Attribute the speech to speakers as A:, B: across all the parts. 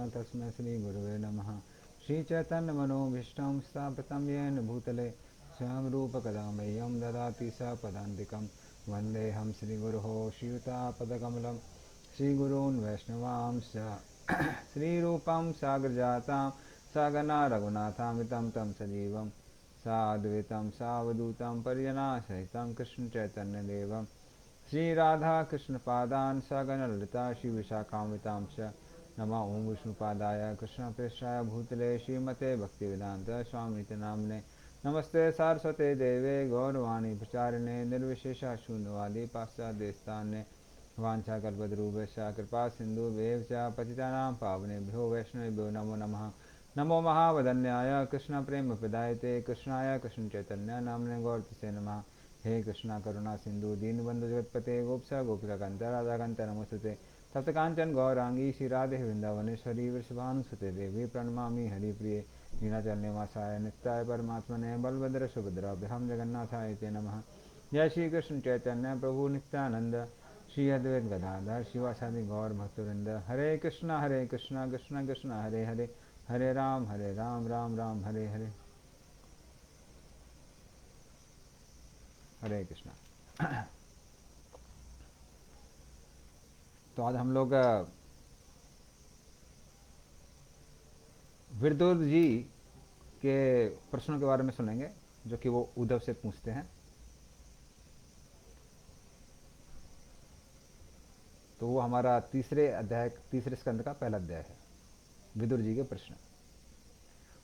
A: तस्मै श्रीगुरुवे नमः। श्रीचैतन्यमनोभीष्टं स्थापितं येन भूतले स्वयं रूपकदा मह्यं ददाति स पदान्तिकं। वन्देऽहं श्रीगुरोः श्रीयुतापदकमलं श्रीगुरून् वैष्णवांश्च श्रीरूपं साग्रजातां सगना रघुनाथामितं तं सजीवं साद्वैतं सावधूतं परिजनासहितं कृष्णचैतन्यदेवं श्रीराधाकृष्णपादान् सगणललिता श्रीविशाखान्वितां च नमः। ओं विष्णुपादाय कृष्णप्रेष्ठाय भूतले श्रीमते भक्तिवेदान्त स्वामिनिति नाम्ने नमस्ते सारस्वते देवे गौरवाणी प्रचारिणे निर्विशेषा शून्यवादी पाश्चात्यदेशतान्ये वाञ्छाकल्पतरुभ्यश्च कृपा सिन्धुभ्येव च पतितानां पावनेभ्यो वैष्णवेभ्यो नमो नमः। नमो महावदन्याय कृष्णप्रेमप्रदायते कृष्णाय कृष्णचैतन्य नाम्ने गौरतसे नमः। हे कृष्णा करुणा सिंधु दीनबंधु जगतपते गोपसा गोपिकांत राधाकांत नमोस्तुते तप्तकांचन गौरांगी श्री राधे वृंदावनेश्वरी वृषभानुसुते देवी प्रणमामि हरिप्रिये नीलाचलनिवासाय नित्याय परमात्मने बलभद्र सुभद्राभ्यां जगन्नाथाय ते नमः। जय श्री कृष्ण चैतन्य प्रभु नित्यानंद श्री अद्वैत गदाधर शिवासादि गौर भक्तवृंद। हरे कृष्णा कृष्ण कृष्ण हरे हरे हरे राम राम राम हरे हरे। हरे कृष्णा। तो आज हम लोग विदुर जी के प्रश्नों के बारे में सुनेंगे जो कि वो उद्धव से पूछते हैं। तो वो हमारा तीसरे स्कंद का पहला अध्याय है, विदुर जी के प्रश्न।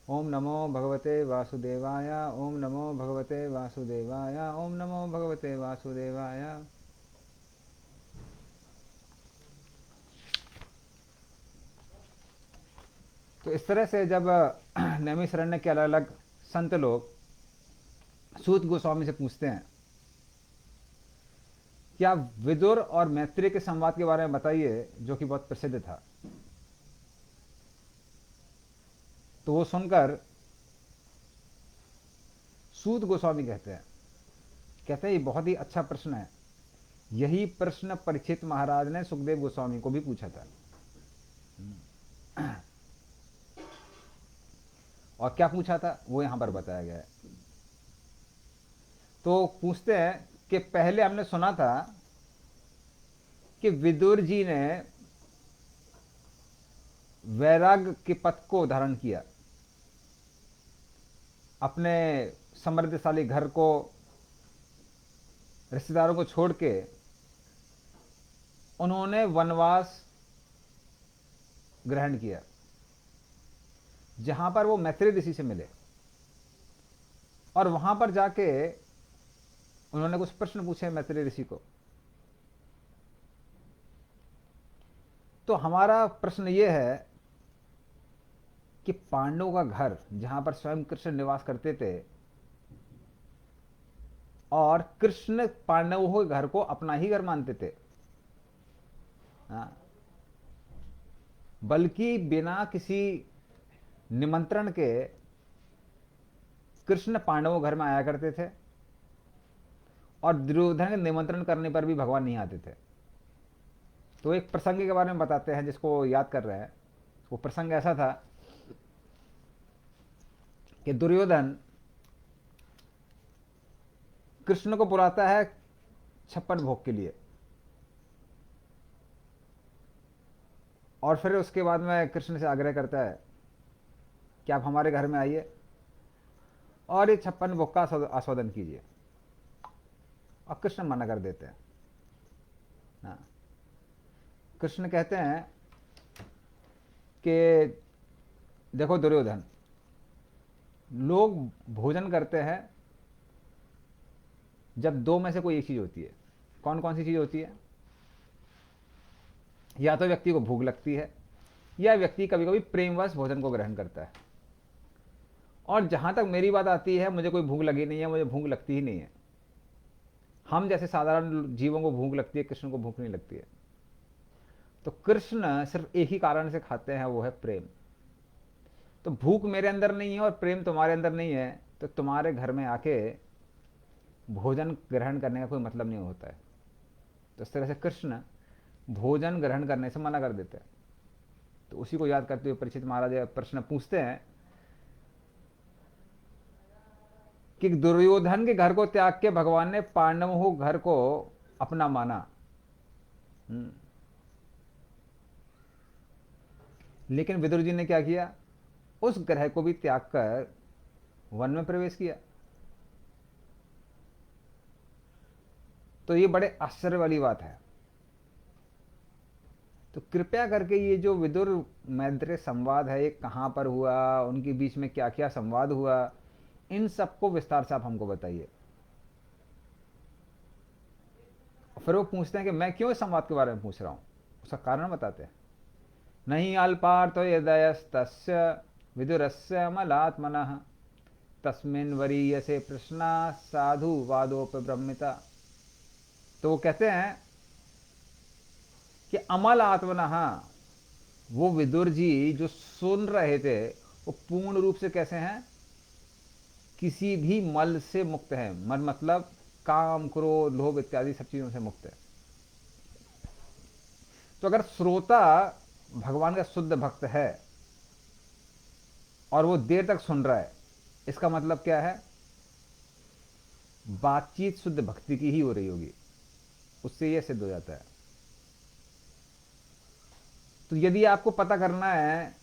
A: ओम नमो भगवते वासुदेवाय ओम नमो भगवते वासुदेवाय ओम नमो भगवते वासुदेवाय। तो इस तरह से जब नैमिषारण्य के अलग अलग संत लोग सूत गोस्वामी से पूछते हैं कि आप विदुर और मैत्रेय के संवाद के बारे में बताइए जो कि बहुत प्रसिद्ध था, तो वो सुनकर सूत गोस्वामी कहते हैं ये बहुत ही अच्छा प्रश्न है। यही प्रश्न परीक्षित महाराज ने सुखदेव गोस्वामी को भी पूछा था। और क्या पूछा था वो यहां पर बताया गया है। तो पूछते हैं कि पहले हमने सुना था कि विदुर जी ने वैराग्य के पथ को धारण किया, अपने समृद्धशाली घर को, रिश्तेदारों को छोड़ के उन्होंने वनवास ग्रहण किया, जहां पर वो मैत्रेय ऋषि से मिले और वहां पर जाके उन्होंने कुछ प्रश्न पूछे मैत्रेय ऋषि को। तो हमारा प्रश्न ये है कि पांडवों का घर जहां पर स्वयं कृष्ण निवास करते थे और कृष्ण पांडवों के घर को अपना ही घर मानते थे, बल्कि बिना किसी निमंत्रण के कृष्ण पांडवों घर में आया करते थे और दुर्योधन के निमंत्रण करने पर भी भगवान नहीं आते थे। तो एक प्रसंग के बारे में बताते हैं जिसको याद कर रहे हैं। वो प्रसंग ऐसा था कि दुर्योधन कृष्ण को बुलाता है 56 भोग के लिए और फिर उसके बाद में कृष्ण से आग्रह करता है कि आप हमारे घर में आइए और ये 56 भोग का आस्वादन कीजिए। और कृष्ण मना कर देते हैं। कृष्ण कहते हैं कि देखो दुर्योधन, लोग भोजन करते हैं जब दो में से कोई एक चीज होती है। कौन कौन सी चीज होती है? या तो व्यक्ति को भूख लगती है या व्यक्ति कभी कभी प्रेमवश भोजन को ग्रहण करता है। और जहां तक मेरी बात आती है, मुझे कोई भूख लगी नहीं है, मुझे भूख लगती ही नहीं है। हम जैसे साधारण जीवों को भूख लगती है, कृष्ण को भूख नहीं लगती है। तो कृष्ण सिर्फ एक ही कारण से खाते हैं, वो है प्रेम। तो भूख मेरे अंदर नहीं है और प्रेम तुम्हारे अंदर नहीं है, तो तुम्हारे घर में आके भोजन ग्रहण करने का कोई मतलब नहीं होता है। तो इस तरह से कृष्ण भोजन ग्रहण करने से मना कर देते हैं। तो उसी को याद करते हुए परीक्षित महाराज प्रश्न पूछते हैं कि दुर्योधन के घर को त्याग के भगवान ने पांडवों घर को अपना माना। लेकिन विदुर जी ने क्या किया, उस ग्रह को भी त्याग कर वन में प्रवेश किया। तो ये बड़े आश्चर्य वाली बात है। तो कृपया करके ये जो विदुर मैत्रेय संवाद है, ये कहां पर हुआ, उनके बीच में क्या क्या संवाद हुआ, इन सबको विस्तार से आप हमको बताइए। फिर वो पूछते हैं कि मैं क्यों इस संवाद के बारे में पूछ रहा हूं, उसका कारण बताते हैं। नहीं अल्पार्थो यदयस्तस्य विदुरस्य अमलात्मनः तस्मिन् वरीयसे प्रश्ना साधु वादोपब्रह्मिता। तो वो कहते हैं कि अमल आत्मनः, वो विदुर जी जो सुन रहे थे वो पूर्ण रूप से कैसे हैं, किसी भी मल से मुक्त है। मल मतलब काम, क्रोध, लोभ इत्यादि सब चीजों से मुक्त है। तो अगर श्रोता भगवान का शुद्ध भक्त है और वो देर तक सुन रहा है, इसका मतलब क्या है, बातचीत शुद्ध भक्ति की ही हो रही होगी, उससे यह सिद्ध हो जाता है। तो यदि आपको पता करना है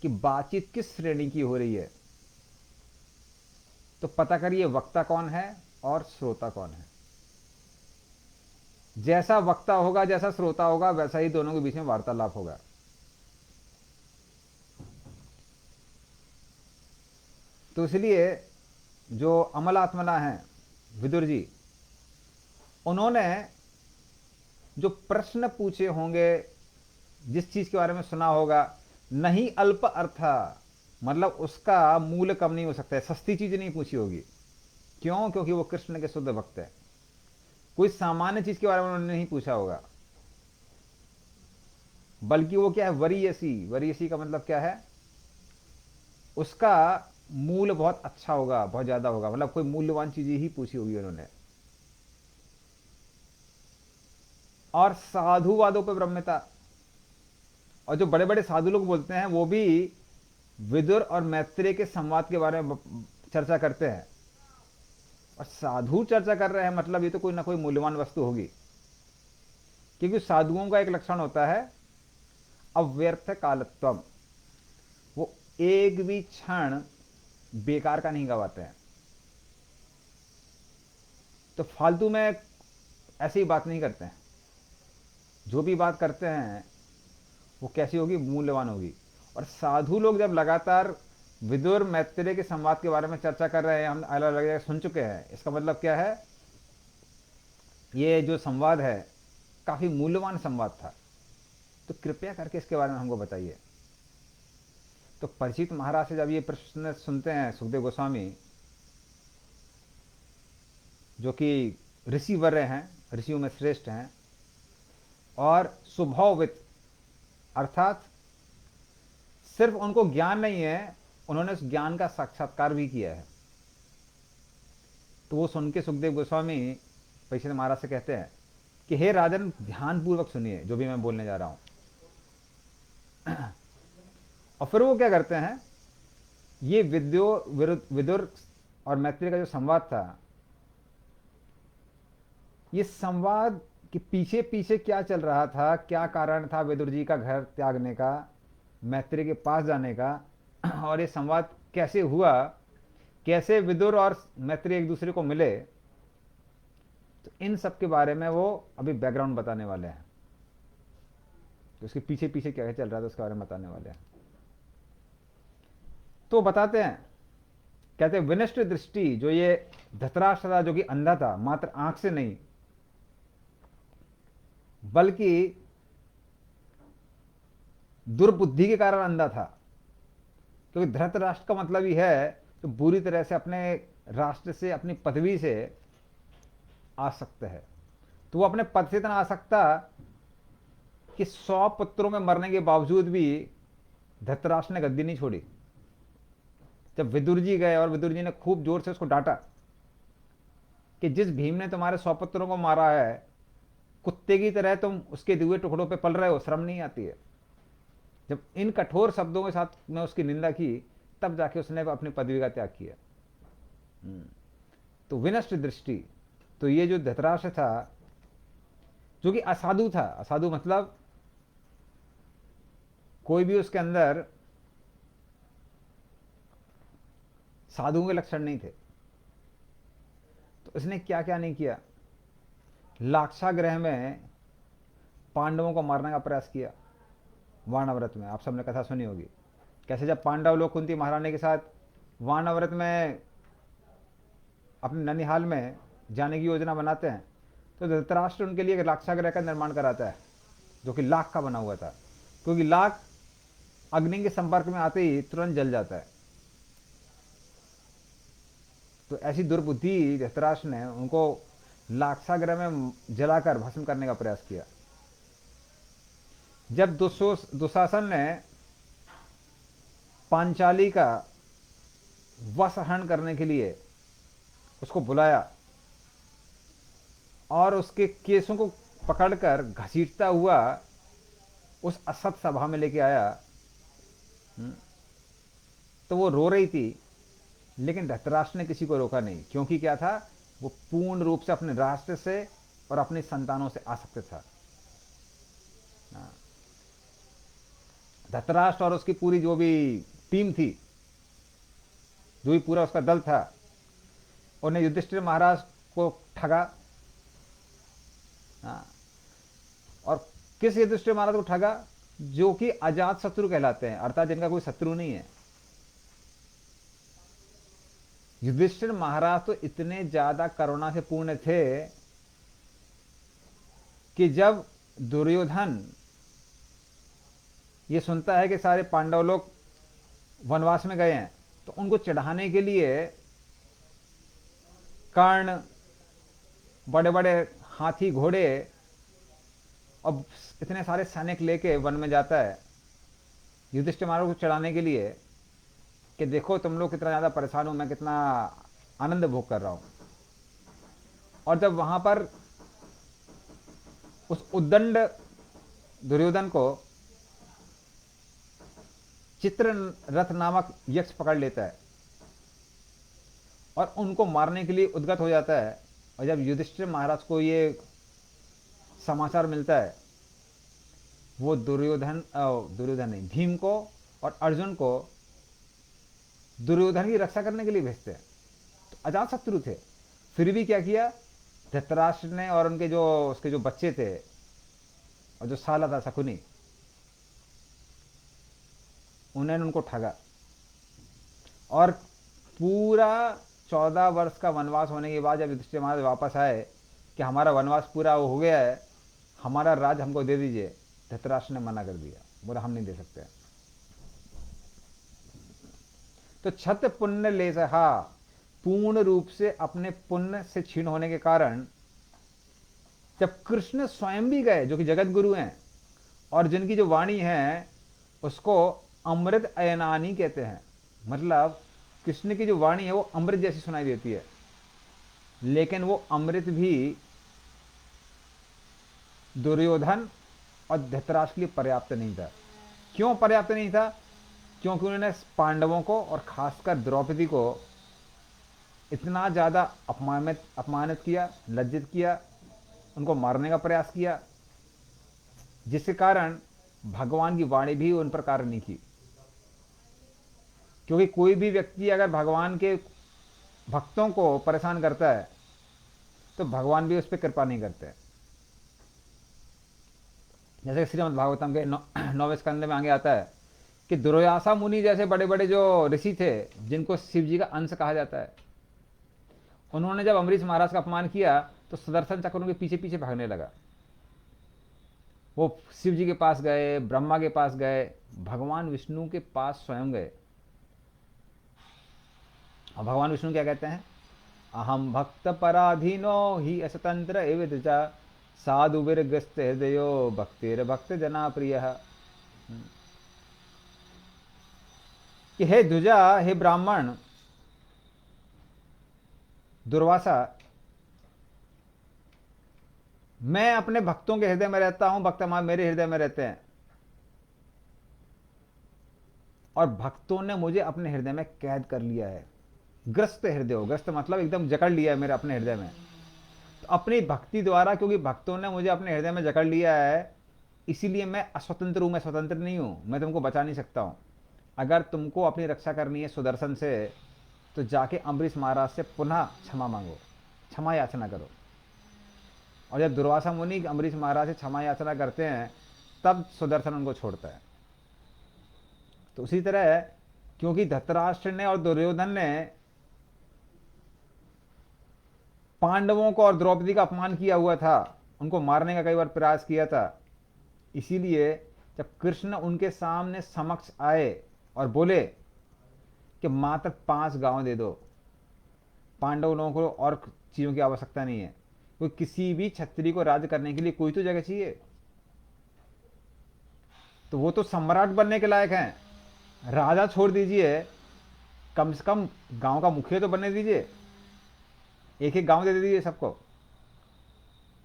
A: कि बातचीत किस श्रेणी की हो रही है, तो पता करिए वक्ता कौन है और श्रोता कौन है। जैसा वक्ता होगा, जैसा श्रोता होगा, वैसा ही दोनों के बीच में वार्तालाप होगा। तो इसलिए जो अमलात्मना है विदुर जी, उन्होंने जो प्रश्न पूछे होंगे, जिस चीज के बारे में सुना होगा, नहीं अल्प अर्थ, मतलब उसका मूल्य कम नहीं हो सकता है, सस्ती चीज नहीं पूछी होगी। क्यों? क्योंकि वो कृष्ण के शुद्ध भक्त है। कोई सामान्य चीज के बारे में उन्होंने नहीं पूछा होगा, बल्कि वो क्या है, वरीयसी। वरीयसी का मतलब क्या है, उसका मूल्य बहुत अच्छा होगा, बहुत ज्यादा होगा, मतलब कोई मूल्यवान चीज ही पूछी होगी उन्होंने। और साधुवादों पर ब्रह्मता, और जो बड़े बड़े साधु लोग बोलते हैं वो भी विदुर और मैत्रेय के संवाद के बारे में चर्चा करते हैं। और साधु चर्चा कर रहे हैं मतलब ये तो कोई ना कोई मूल्यवान वस्तु होगी, क्योंकि साधुओं का एक लक्षण होता है अव्यर्थ कालत्वम। वो एक भी क्षण बेकार का नहीं गवाते हैं। तो फालतू में ऐसी बात नहीं करते हैं। जो भी बात करते हैं वो कैसी होगी, मूल्यवान होगी। और साधु लोग जब लगातार विदुर मैत्रेय के संवाद के बारे में चर्चा कर रहे हैं, हम अलग अलग जगह सुन चुके हैं, इसका मतलब क्या है, ये जो संवाद है काफी मूल्यवान संवाद था। तो कृपया करके इसके बारे में हमको बताइए। तो परीक्षित महाराज से जब ये प्रश्न सुनते हैं सुखदेव गोस्वामी, जो कि ऋषि वर्य हैं, ऋषियों में श्रेष्ठ हैं, और स्वभावविद, अर्थात सिर्फ उनको ज्ञान नहीं है, उन्होंने उस ज्ञान का साक्षात्कार भी किया है। तो वो सुन के सुखदेव गोस्वामी परीक्षित महाराज से कहते हैं कि हे राजन, ध्यानपूर्वक सुनिए जो भी मैं बोलने जा रहा हूं। और फिर वो क्या करते हैं, ये विदुर और मैत्रेय का जो संवाद था, ये संवाद के पीछे पीछे क्या चल रहा था, क्या कारण था विदुर जी का घर त्यागने का, मैत्रेय के पास जाने का, और ये संवाद कैसे हुआ, कैसे विदुर और मैत्रेय एक दूसरे को मिले, तो इन सब के बारे में वो अभी बैकग्राउंड बताने वाले हैं। तो उसके पीछे पीछे क्या चल रहा था उसके बारे में बताने वाले हैं। तो बताते हैं, कहते हैं विनष्ट दृष्टि, जो ये धृतराष्ट्र था, जो कि अंधा था, मात्र आंख से नहीं बल्कि दुर्बुद्धि के कारण अंधा था। क्योंकि धृतराष्ट्र का मतलब ही है तो बुरी तरह से अपने राष्ट्र से, अपनी पदवी से आसक्त है। तो वो अपने पद से इतना आसक्त था कि 100 पुत्रों में मरने के बावजूद भी धृतराष्ट्र ने गद्दी नहीं छोड़ी। जब विदुर जी गए और विदुर जी ने खूब जोर से उसको डांटा कि जिस भीम ने तुम्हारे 100 पुत्रों को मारा है, कुत्ते की तरह तुम उसके दिए टुकड़ों पे पल रहे हो, शर्म नहीं आती है। जब इन कठोर शब्दों के साथ में उसकी निंदा की, तब जाके उसने अपनी पदवी का त्याग किया। तो विनष्ट दृष्टि। तो ये जो धृतराष्ट्र था, जो कि असाधु था, असाधु मतलब कोई भी उसके अंदर साधुओं के लक्षण नहीं थे, तो इसने क्या क्या नहीं किया। लाक्षागृह में पांडवों को मारने का प्रयास किया, वाणाव्रत में। आप सबने कथा सुनी होगी कैसे जब पांडव लोग कुंती महारानी के साथ वाणाव्रत में अपने ननिहाल में जाने की योजना बनाते हैं, तो धृतराष्ट्र उनके लिए एक लाक्षागृह का निर्माण कराता है, जो कि लाख का बना हुआ था, क्योंकि लाख अग्नि के संपर्क में आते ही तुरंत जल जाता है। तो ऐसी दुर्बुद्धि धृतराष्ट्र ने उनको लाक्षागृह में जलाकर भस्म करने का प्रयास किया। जब दुशासन ने पांचाली का वशहरण करने के लिए उसको बुलाया और उसके केसों को पकड़कर घसीटता हुआ उस असत सभा में लेके आया, तो वो रो रही थी, लेकिन धृतराष्ट्र ने किसी को रोका नहीं, क्योंकि क्या था, वो पूर्ण रूप से अपने राष्ट्र से और अपनी संतानों से आसक्त था। धृतराष्ट्र और उसकी पूरी जो भी टीम थी, जो भी पूरा उसका दल था, उन्हें युधिष्ठिर महाराज को ठगा। और किस युधिष्ठिर महाराज को ठगा? जो कि अजात शत्रु कहलाते हैं, अर्थात जिनका कोई शत्रु नहीं है। युधिष्ठिर महाराज तो इतने ज्यादा करुणा से पूर्ण थे कि जब दुर्योधन ये सुनता है कि सारे पांडव लोग वनवास में गए हैं, तो उनको चढ़ाने के लिए कर्ण, बड़े बड़े हाथी घोड़े और इतने सारे सैनिक लेके वन में जाता है युधिष्ठिर महाराज को चढ़ाने के लिए, कि देखो तुम लोग कितना ज़्यादा परेशान हो, मैं कितना आनंद भोग कर रहा हूं। और जब वहां पर उस उद्दंड दुर्योधन को चित्ररथ नामक यक्ष पकड़ लेता है और उनको मारने के लिए उद्गत हो जाता है, और जब युधिष्ठिर महाराज को ये समाचार मिलता है, वो दुर्योधन नहीं, भीम को और अर्जुन को दुर्योधन की रक्षा करने के लिए भेजते हैं। तो अजात शत्रु थे, फिर भी क्या किया धृतराष्ट्र ने, और उनके जो उसके जो बच्चे थे और जो साला था शकुनी, उन्होंने उनको ठगा। और पूरा 14 वर्ष का वनवास होने के बाद जब युधिष्ठिर महाराज वापस आए कि हमारा वनवास पूरा हो गया है, हमारा राज हमको दे दीजिए, धृतराष्ट्र ने मना कर दिया, बोला हम नहीं दे सकते। तो छत पुण्य ले सहा, पूर्ण रूप से अपने पुण्य से क्षीण होने के कारण जब कृष्ण स्वयं भी गए, जो कि जगत गुरु हैं और जिनकी जो वाणी है उसको अमृत अयनानी कहते हैं, मतलब कृष्ण की जो वाणी है वो अमृत जैसी सुनाई देती है, लेकिन वो अमृत भी दुर्योधन और धृतराष्ट्र के लिए पर्याप्त नहीं था। क्यों पर्याप्त नहीं था? क्योंकि उन्होंने पांडवों को और खासकर द्रौपदी को इतना ज़्यादा अपमानित किया, लज्जित किया, उनको मारने का प्रयास किया, जिसके कारण भगवान की वाणी भी उन पर कार्य नहीं की। क्योंकि कोई भी व्यक्ति अगर भगवान के भक्तों को परेशान करता है तो भगवान भी उस पर कृपा नहीं करते। जैसे श्रीमद् भागवतम के 9वें स्कंद में आगे आता है कि दुर्वासा मुनि जैसे बड़े बड़े जो ऋषि थे, जिनको शिव जी का अंश कहा जाता है, उन्होंने जब अम्बरीश महाराज का अपमान किया तो सुदर्शन चक्र उनके पीछे पीछे भागने लगा। वो शिव जी के पास गए, ब्रह्मा के पास गए, भगवान विष्णु के पास स्वयं गए। और भगवान विष्णु क्या कहते हैं? अहम भक्त पराधीनो ही असतंत्र एवं द्विजा साधु विरगस्त हृदयो भक्तिर भक्त जना प्रिय। कि हे द्विजा, हे ब्राह्मण दुर्वासा, मैं अपने भक्तों के हृदय में रहता हूं, भक्त मेरे हृदय में रहते हैं, और भक्तों ने मुझे अपने हृदय में कैद कर लिया है। ग्रस्त हृदय हो, ग्रस्त मतलब एकदम जकड़ लिया है मेरे अपने हृदय में। तो अपनी भक्ति द्वारा, क्योंकि भक्तों ने मुझे अपने हृदय में जकड़ लिया है, इसीलिए मैं अस्वतंत्र हूं, मैं स्वतंत्र नहीं हूं, मैं तुमको बचा नहीं सकता हूं। अगर तुमको अपनी रक्षा करनी है सुदर्शन से, तो जाके अम्बरीश महाराज से पुनः क्षमा मांगो, क्षमा याचना करो। और जब दुर्वासा मुनि अम्बरीश महाराज से क्षमा याचना करते हैं, तब सुदर्शन उनको छोड़ता है। तो उसी तरह क्योंकि धृतराष्ट्र ने और दुर्योधन ने पांडवों को और द्रौपदी का अपमान किया हुआ था, उनको मारने का कई बार प्रयास किया था, इसीलिए जब कृष्ण उनके सामने समक्ष आए और बोले कि मात्र 5 गांव दे दो, पांडव लोगों को और चीजों की आवश्यकता नहीं है, क्योंकि किसी भी क्षत्रिय को राज करने के लिए कोई तो जगह चाहिए। तो वो तो सम्राट बनने के लायक हैं, राजा छोड़ दीजिए, कम से कम गांव का मुखिया तो बनने दीजिए, एक एक गांव दे दीजिए सबको।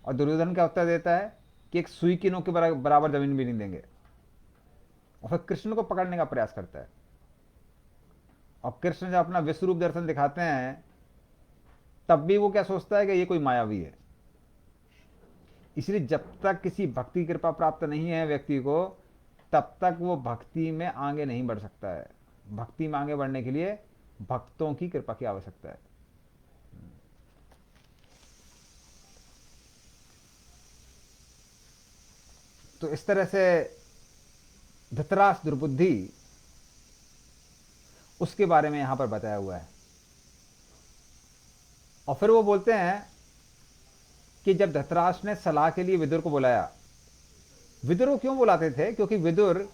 A: और दुर्योधन क्या उत्तर देता है कि एक सुई की नोक के बराबर जमीन भी नहीं देंगे। और फिर कृष्ण को पकड़ने का प्रयास करता है। और कृष्ण जब अपना विश्व रूप दर्शन दिखाते हैं, तब भी वो क्या सोचता है कि ये कोई मायावी है। इसलिए जब तक किसी भक्ति की कृपा प्राप्त नहीं है व्यक्ति को, तब तक वो भक्ति में आगे नहीं बढ़ सकता है। भक्ति में आगे बढ़ने के लिए भक्तों की कृपा की आवश्यकता है। तो इस तरह से धृतराष्ट्र दुर्बुद्धि, उसके बारे में यहां पर बताया हुआ है। और फिर वो बोलते हैं कि जब धृतराष्ट्र ने सलाह के लिए विदुर को बुलाया, विदुर को क्यों बुलाते थे? क्योंकि विदुर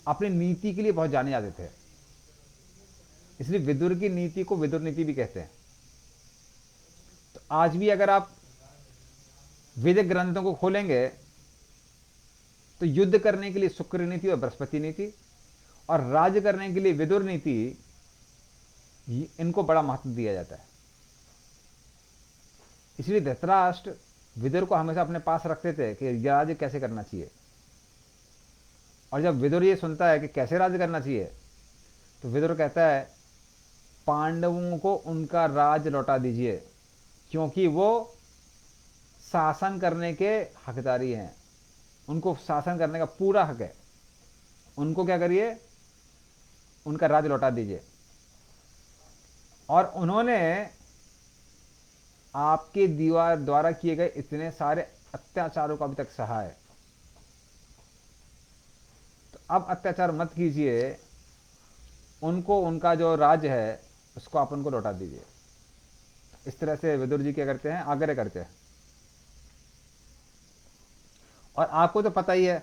A: अपनी नीति के लिए बहुत जाने जाते थे, इसलिए विदुर की नीति को विदुर नीति भी कहते हैं। तो आज भी अगर आप वैदिक ग्रंथों को खोलेंगे तो युद्ध करने के लिए शुक्र नीति और बृहस्पति नीति, और राज्य करने के लिए विदुर नीति, इनको बड़ा महत्व दिया जाता है। इसलिए धृतराष्ट्र विदुर को हमेशा अपने पास रखते थे कि राज्य कैसे करना चाहिए। और जब विदुर ये सुनता है कि कैसे राज्य करना चाहिए, तो विदुर कहता है पांडवों को उनका राज लौटा दीजिए, क्योंकि वो शासन करने के हकदारी हैं, उनको शासन करने का पूरा हक है। उनको क्या करिए, उनका राज लौटा दीजिए। और उन्होंने आपके दीवार द्वारा किए गए इतने सारे अत्याचारों को अभी तक सहा है, तो अब अत्याचार मत कीजिए, उनको उनका जो राज है उसको आप उनको लौटा दीजिए। इस तरह से विदुर जी क्या करते हैं, आग्रह करते हैं। और आपको तो पता ही है,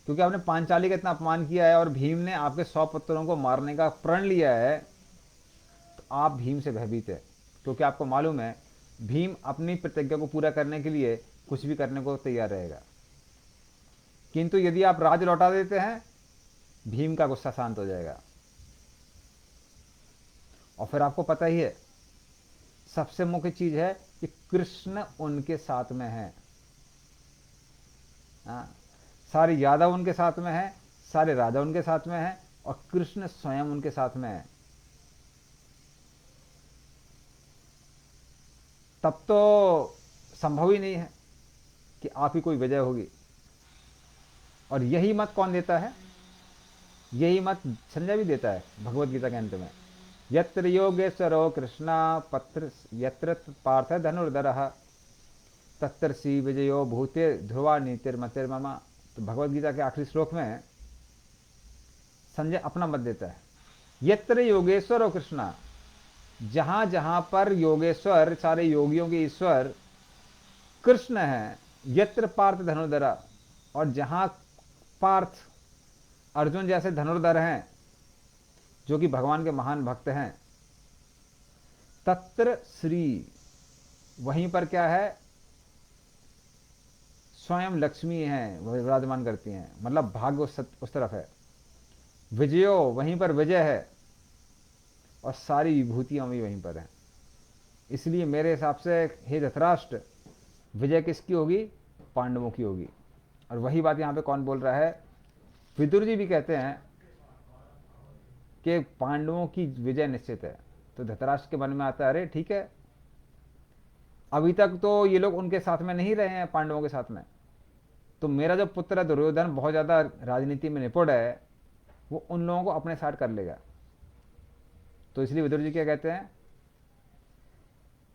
A: क्योंकि आपने पांचाली का इतना अपमान किया है और भीम ने आपके 100 पुत्रों को मारने का प्रण लिया है, तो आप भीम से भयभीत है, क्योंकि आपको मालूम है भीम अपनी प्रतिज्ञा को पूरा करने के लिए कुछ भी करने को तैयार रहेगा। किंतु यदि आप राज लौटा देते हैं, भीम का गुस्सा शांत हो जाएगा। और फिर आपको पता ही है, सबसे मुख्य चीज है कि कृष्ण उनके साथ में है। सारे यादव उनके साथ में है, सारे राजा उनके साथ में है, और कृष्ण स्वयं उनके साथ में है। तब तो संभव ही नहीं है कि आप ही कोई विजय होगी। और यही मत कौन देता है? यही मत संजय भी देता है भगवत गीता के अंत में, यत्र योगेश्वरो कृष्णा पत्र यत्र पार्थ धनुर्धरः तत्र सी विजयो भूते ध्रुवा नीतिर्मतिर्ममा। तो भगवत गीता के आखिरी श्लोक में संजय अपना मत देता है, यत्र योगेश्वरो कृष्णा, जहां जहां पर योगेश्वर, सारे योगियों के ईश्वर कृष्ण है, यत्र पार्थ धनुर्धरा, और जहां पार्थ अर्जुन जैसे धनुर्धर हैं, जो कि भगवान के महान भक्त हैं, तत्र श्री, वहीं पर क्या है, स्वयं लक्ष्मी है, वह विराजमान करती हैं, मतलब भाग्य उस तरफ है। विजयो, वहीं पर विजय है, और सारी विभूतियां भी वहीं पर हैं। इसलिए मेरे हिसाब से हे धृतराष्ट्र, विजय किसकी होगी? पांडवों की होगी। और वही बात यहाँ पे कौन बोल रहा है? विदुर जी भी कहते हैं कि पांडवों की विजय निश्चित है। तो धृतराष्ट्र के मन में आता है, अरे ठीक है, अभी तक तो ये लोग उनके साथ में नहीं रहे हैं, पांडवों के साथ में, तो मेरा जो पुत्र है दुर्योधन बहुत ज़्यादा राजनीति में निपुण है, वो उन लोगों को अपने साथ कर लेगा। तो इसलिए विदुर जी क्या कहते हैं,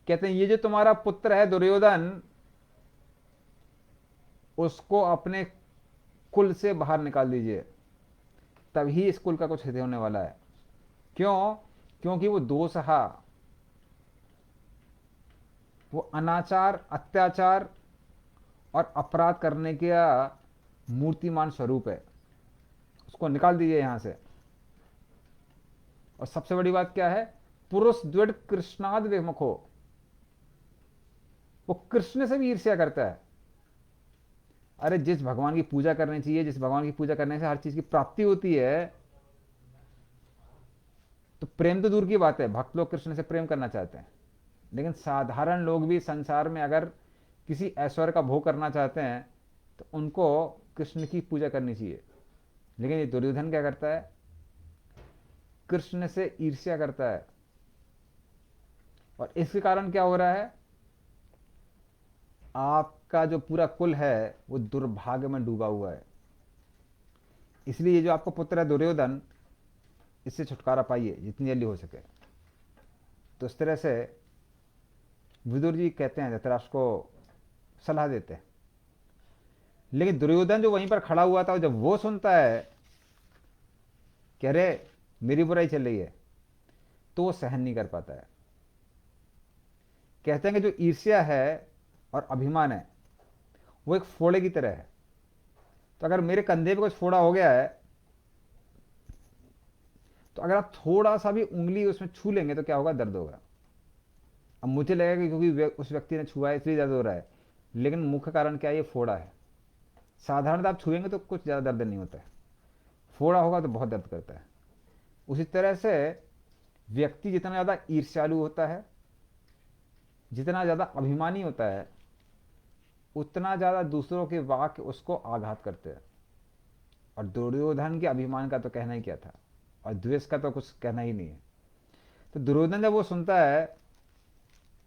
A: कहते हैं ये जो तुम्हारा पुत्र है दुर्योधन, उसको अपने कुल से बाहर निकाल दीजिए, तभी इस कुल का कुछ हित होने वाला है। क्यों? क्योंकि वो दोसहा, वो अनाचार, अत्याचार और अपराध करने का मूर्तिमान स्वरूप है, उसको निकाल दीजिए यहां से। और सबसे बड़ी बात क्या है, पुरुष द्विड कृष्णाद विमुखो, वो कृष्ण से भी ईर्ष्या करता है। अरे जिस भगवान की पूजा करनी चाहिए, जिस भगवान की पूजा करने से हर चीज की प्राप्ति होती है, तो प्रेम तो दूर की बात है, भक्त लोग कृष्ण से प्रेम करना चाहते हैं, लेकिन साधारण लोग भी संसार में अगर किसी ऐश्वर्य का भोग करना चाहते हैं तो उनको कृष्ण की पूजा करनी चाहिए। लेकिन ये दुर्योधन क्या करता है, कृष्ण से ईर्ष्या करता है। और इसके कारण क्या हो रहा है, आपका जो पूरा कुल है वो दुर्भाग्य में डूबा हुआ है। इसलिए ये जो आपका पुत्र है दुर्योधन, इससे छुटकारा पाइए जितनी जल्दी हो सके। तो इस तरह से विदुर जी कहते हैं, धृतराष्ट्र को सलाह देते हैं। लेकिन दुर्योधन जो वहीं पर खड़ा हुआ था, जब वो सुनता है कि अरे मेरी बुराई चल रही है, तो वो सहन नहीं कर पाता है। कहते हैं कि जो ईर्ष्या है और अभिमान है वो एक फोड़े की तरह है। तो अगर मेरे कंधे पे कुछ फोड़ा हो गया है, तो अगर आप थोड़ा सा भी उंगली उसमें छू लेंगे तो क्या होगा, दर्द होगा। अब मुझे लगेगा कि क्योंकि उस व्यक्ति ने छुआ है इसलिए दर्द हो रहा है, लेकिन मुख्य कारण क्या है, ये फोड़ा है। साधारणतः आप छुएंगे तो कुछ ज़्यादा दर्द नहीं होता है, फोड़ा होगा तो बहुत दर्द करता है। उसी तरह से व्यक्ति जितना ज़्यादा ईर्ष्यालु होता है, जितना ज़्यादा अभिमानी होता है, उतना ज़्यादा दूसरों के वाक्य उसको आघात करते हैं। और दुर्योधन के अभिमान का तो कहना ही क्या था, और द्वेष का तो कुछ कहना ही नहीं है। तो दुर्योधन जब वो सुनता है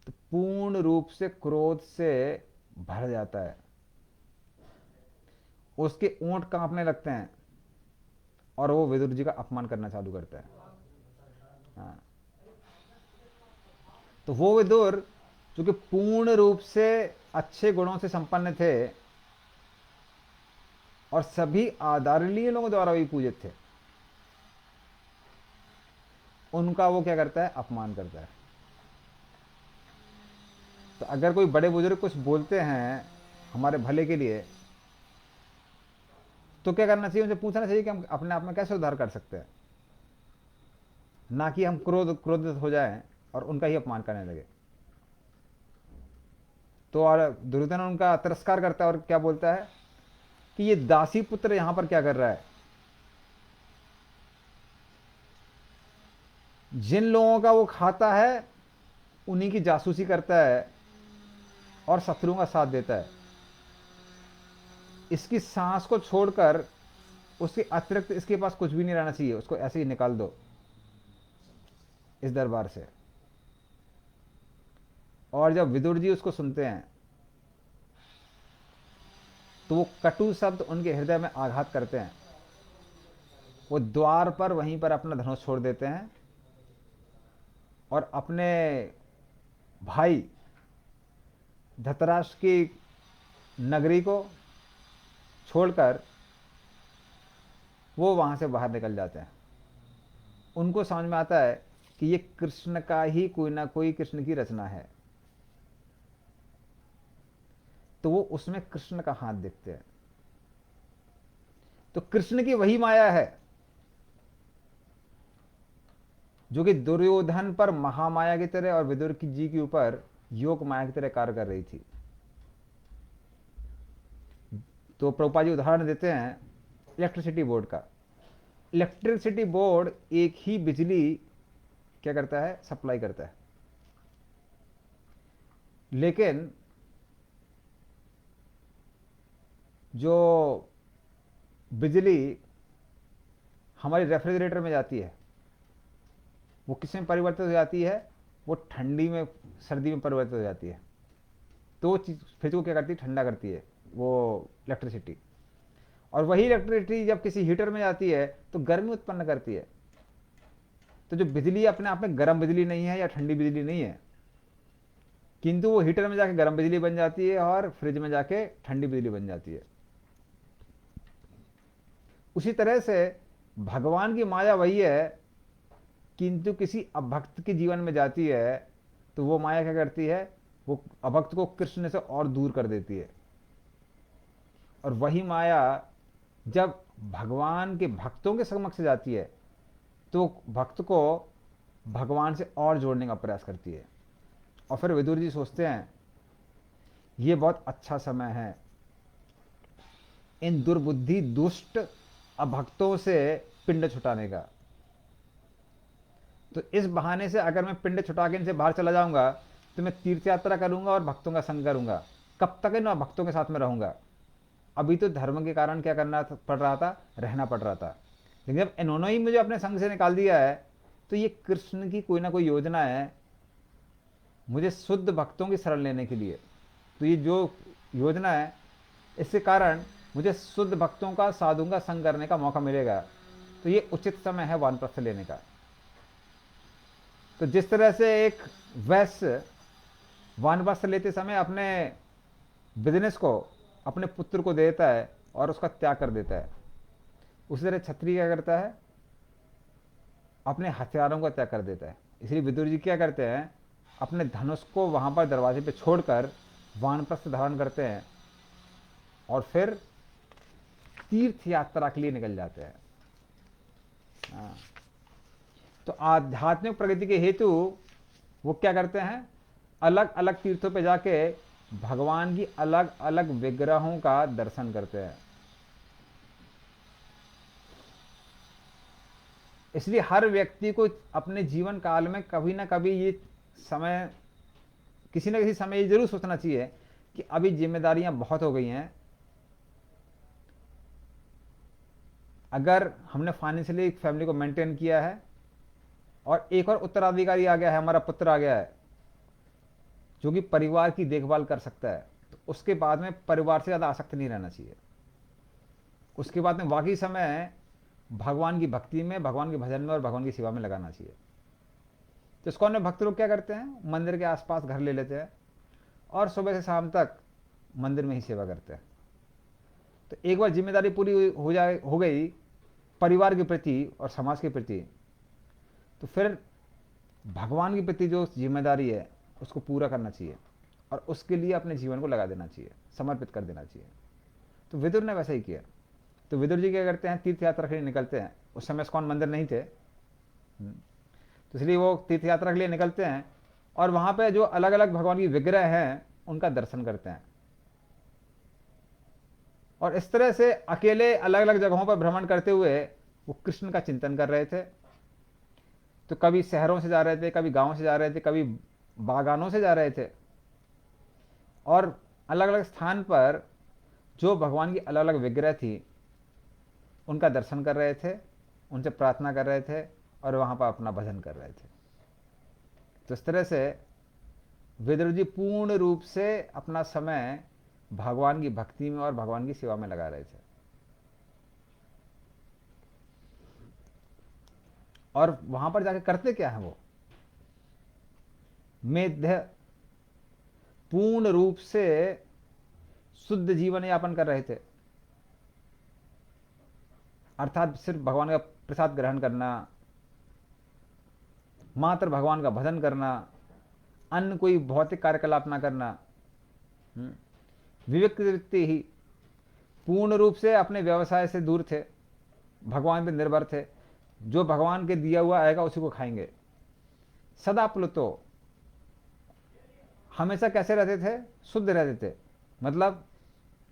A: तो पूर्ण रूप से क्रोध से भर जाता है, उसके ओंठ कांपने लगते हैं और वो विदुर जी का अपमान करना चालू करता है। हाँ। तो वो विदुर जो कि पूर्ण रूप से अच्छे गुणों से संपन्न थे और सभी आदरणीय लोगों द्वारा भी पूजित थे, उनका वो क्या करता है, अपमान करता है। तो अगर कोई बड़े बुजुर्ग कुछ बोलते हैं हमारे भले के लिए, तो क्या करना चाहिए, उनसे पूछना चाहिए कि हम अपने आप में कैसे सुधार कर सकते हैं, ना कि हम क्रोधित हो जाएं और उनका ही अपमान करने लगे। तो और दुर्योधन उनका तिरस्कार करता है और क्या बोलता है कि ये दासी पुत्र यहां पर क्या कर रहा है, जिन लोगों का वो खाता है उन्हीं की जासूसी करता है और शत्रुओं का साथ देता है। इसकी सांस को छोड़कर उसके अतिरिक्त इसके पास कुछ भी नहीं रहना चाहिए, उसको ऐसे ही निकाल दो इस दरबार से। और जब विदुर जी उसको सुनते हैं तो वो कटु शब्द उनके हृदय में आघात करते हैं। वो द्वार पर वहीं पर अपना धनुष छोड़ देते हैं और अपने भाई धृतराष्ट्र की नगरी को छोड़कर वो वहां से बाहर निकल जाते हैं। उनको समझ में आता है कि ये कृष्ण का ही कोई ना कोई, कृष्ण की रचना है, तो वो उसमें कृष्ण का हाथ देखते हैं। तो कृष्ण की वही माया है जो कि दुर्योधन पर महामाया की तरह और विदुर की जी के ऊपर योग माया की तरह कार्य कर रही थी। तो प्रभुपाद जी उदाहरण देते हैं इलेक्ट्रिसिटी बोर्ड का। इलेक्ट्रिसिटी बोर्ड एक ही बिजली क्या करता है, सप्लाई करता है, लेकिन जो बिजली हमारी रेफ्रिजरेटर में जाती है वो किस में परिवर्तित हो जाती है? वो ठंडी में, सर्दी में परिवर्तित हो जाती है। तो वो चीज़ फ्रिज को क्या करती है? ठंडा करती है वो इलेक्ट्रिसिटी। और वही इलेक्ट्रिसिटी जब किसी हीटर में जाती है तो गर्मी उत्पन्न करती है। तो जो बिजली अपने आप में गर्म बिजली नहीं है या ठंडी बिजली नहीं है, किंतु वो हीटर में जाके गर्म बिजली बन जाती है और फ्रिज में जाके ठंडी बिजली बन जाती है। उसी तरह से भगवान की माया वही है, किंतु किसी अभक्त के जीवन में जाती है तो वो माया क्या करती है? वो अभक्त को कृष्ण से और दूर कर देती है। और वही माया जब भगवान के भक्तों के समक्ष जाती है तो भक्त को भगवान से और जोड़ने का प्रयास करती है। और फिर विदुर जी सोचते हैं ये बहुत अच्छा समय है इन दुर्बुद्धि दुष्ट अभक्तों से पिंड छुटाने का। तो इस बहाने से अगर मैं पिंड छुटा के इनसे बाहर चला जाऊंगा तो मैं तीर्थ यात्रा करूंगा और भक्तों का संग करूंगा। कब तक इन भक्तों के साथ में रहूंगा? अभी तो धर्म के कारण क्या करना पड़ रहा था? रहना पड़ रहा था। लेकिन जब इन्होंने ही मुझे अपने संग से निकाल दिया है तो ये कृष्ण की कोई ना कोई योजना है मुझे शुद्ध भक्तों की शरण लेने के लिए। तो ये जो योजना है इसके कारण मुझे शुद्ध भक्तों का, साधुओं का संग करने का मौका मिलेगा। तो ये उचित समय है वानप्रस्थ लेने का। तो जिस तरह से एक वैश्य वानप्रस्थ लेते समय अपने बिजनेस को अपने पुत्र को देता है और उसका त्याग कर देता है, उसी तरह क्षत्रिय क्या करता है? अपने हथियारों का त्याग कर देता है। इसलिए विदुर जी क्या करते हैं? अपने धनुष को वहां पर दरवाजे पे छोड़कर वानप्रस्थ धारण करते हैं और फिर तीर्थ यात्रा के लिए निकल जाते हैं। हाँ। तो आध्यात्मिक प्रगति के हेतु वो क्या करते हैं? अलग अलग तीर्थों पे जाके भगवान की अलग अलग विग्रहों का दर्शन करते हैं। इसलिए हर व्यक्ति को अपने जीवन काल में कभी ना कभी ये समय, किसी न किसी समय ये जरूर सोचना चाहिए कि अभी जिम्मेदारियां बहुत हो गई हैं। अगर हमने फाइनेंशियली एक फैमिली को मेंटेन किया है और एक और उत्तराधिकारी आ गया है, हमारा पुत्र आ गया है जो कि परिवार की देखभाल कर सकता है, तो उसके बाद में परिवार से ज़्यादा आसक्त नहीं रहना चाहिए। उसके बाद में वाकई समय भगवान की भक्ति में, भगवान के भजन में और भगवान की सेवा में लगाना चाहिए। तो इस्कॉन में भक्त लोग क्या करते हैं? मंदिर के आसपास घर ले लेते हैं और सुबह से शाम तक मंदिर में ही सेवा करते हैं। तो एक बार जिम्मेदारी पूरी हो गई परिवार के प्रति और समाज के प्रति, तो फिर भगवान के प्रति जो जिम्मेदारी है उसको पूरा करना चाहिए और उसके लिए अपने जीवन को लगा देना चाहिए, समर्पित कर देना चाहिए। तो विदुर ने वैसा ही किया। तो विदुर जी क्या करते हैं? तीर्थ यात्रा के लिए निकलते हैं। उस समय इस्कॉन मंदिर नहीं थे, तो इसलिए वो तीर्थ यात्रा के लिए निकलते हैं और वहां पे जो अलग अलग भगवान की विग्रह हैं उनका दर्शन करते हैं। और इस तरह से अकेले अलग अलग जगहों पर भ्रमण करते हुए वो कृष्ण का चिंतन कर रहे थे। तो कभी शहरों से जा रहे थे, कभी गांवों से जा रहे थे, कभी बागानों से जा रहे थे और अलग अलग स्थान पर जो भगवान की अलग अलग विग्रह थी उनका दर्शन कर रहे थे, उनसे प्रार्थना कर रहे थे और वहां पर अपना भजन कर रहे थे। तो इस तरह से विदुर जी पूर्ण रूप से अपना समय भगवान की भक्ति में और भगवान की सेवा में लगा रहे थे। और वहां पर जाके करते क्या है? वो मेध्य पूर्ण रूप से शुद्ध जीवन यापन कर रहे थे, अर्थात सिर्फ भगवान का प्रसाद ग्रहण करना, मात्र भगवान का भजन करना, अन्य कोई भौतिक कार्यकलाप ना करना। विवेक वृत्ति ही, पूर्ण रूप से अपने व्यवसाय से दूर थे, भगवान पर निर्भर थे। जो भगवान के दिया हुआ आएगा उसी को खाएंगे। सदा प्लुतो, हमेशा कैसे रहते थे? शुद्ध रहते थे। मतलब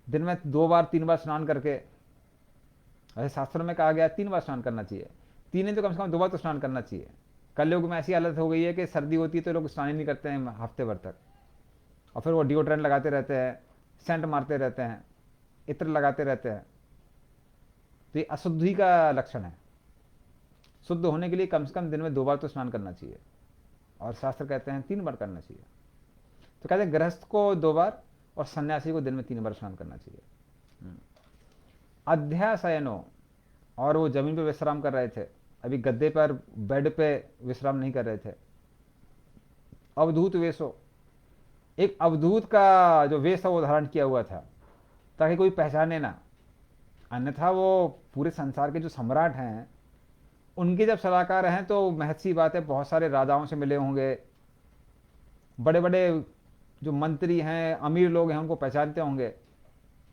A: दिन में 2 बार 3 बार स्नान करके, ऐसे शास्त्रों में कहा गया 3 बार स्नान करना चाहिए, 3 नहीं तो कम से कम 2 बार तो स्नान करना चाहिए। कलयुग में ऐसी हालत हो गई है कि सर्दी होती है तो लोग स्नान ही नहीं करते हैं हफ्ते भर तक, और फिर वो डिओड्रेंट लगाते रहते हैं, सेंट मारते रहते हैं, इत्र लगाते रहते हैं। तो ये अशुद्धि का लक्षण है। शुद्ध होने के लिए कम से कम दिन में 2 बार तो स्नान करना चाहिए, और शास्त्र कहते हैं 3 बार करना चाहिए। तो कहते हैं गृहस्थ को 2 बार और सन्यासी को दिन में 3 बार स्नान करना चाहिए। अध्याशयनो, और वो जमीन पर विश्राम कर रहे थे, अभी गद्दे पर बेड पे विश्राम नहीं कर रहे थे। अवधूत वेशो, एक अवधूत का जो वेश था वो धारण किया हुआ था ताकि कोई पहचाने ना, अन्यथा वो पूरे संसार के जो सम्राट हैं उनके जब सलाहकार हैं तो महत सी बात है, बहुत सारे राजाओं से मिले होंगे, बड़े बड़े जो मंत्री हैं अमीर लोग हैं उनको पहचानते होंगे,